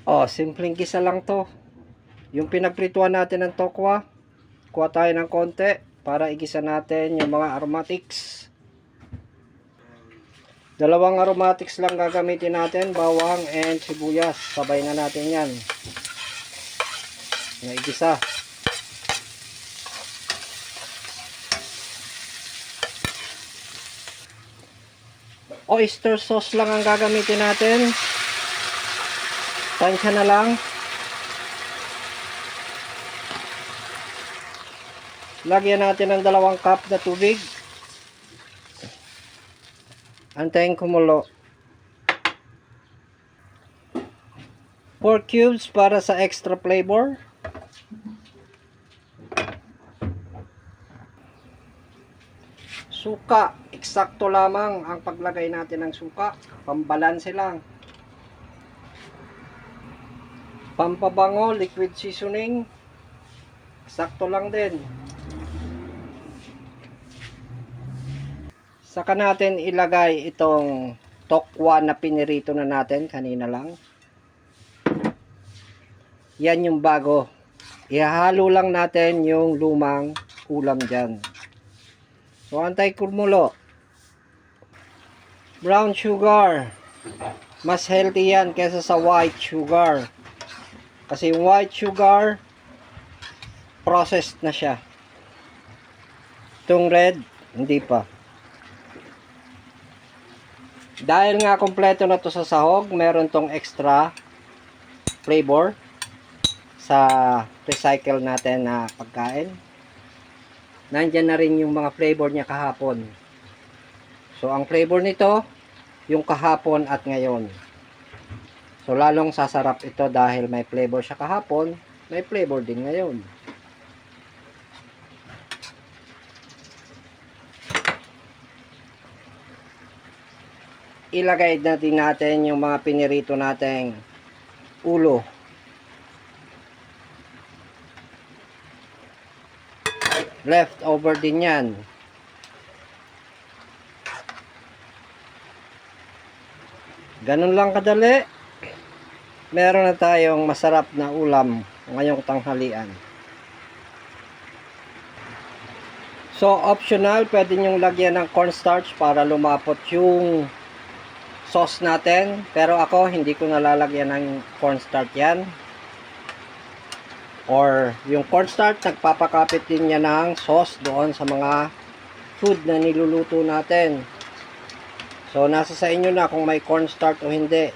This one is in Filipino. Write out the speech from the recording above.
Oh, simpleng gisa lang to. Yung pinagprituan natin ng tokwa, kuha tayo ng konti para igisa natin yung mga aromatics. Dalawang aromatics lang gagamitin natin, bawang and sibuyas. Sabay na natin yan. Naigisa. Oyster sauce lang ang gagamitin natin. Tansya na lang. Lagyan natin ng 2 cup na tubig. Antayin kumulo. 4 cubes para sa extra flavor. Suka, eksakto lamang ang paglagay natin ng suka. Pambalanse lang. Pampabango, liquid seasoning. Eksakto lang din. Saka natin ilagay itong tokwa na pinirito na natin kanina lang. Yan yung bago. Ihahalo lang natin yung lumang ulam dyan. So, antay kumulo. Brown sugar. Mas healthy yan kaysa sa white sugar. Kasi yung white sugar, processed na siya. Itong red, hindi pa. Dahil nga kompleto na to sa sahog, meron tong extra flavor sa recycle natin na pagkain. Nandyan na rin yung mga flavor niya kahapon. So, ang flavor nito, yung kahapon at ngayon. So, lalong sasarap ito dahil may flavor siya kahapon, may flavor din ngayon. Ilagay na din natin yung mga pinirito nating ulo. Leftover din yan. Ganun lang kadali. Meron na tayong masarap na ulam ngayong tanghalian. So, optional, pwede nyong lagyan ng cornstarch para lumapot yung sauce natin. Pero ako, hindi ko nalalagyan ng cornstarch yan. Or, yung cornstarch, nagpapakapit din niya ng sauce doon sa mga food na niluluto natin. So, nasa sa inyo na kung may cornstarch o hindi.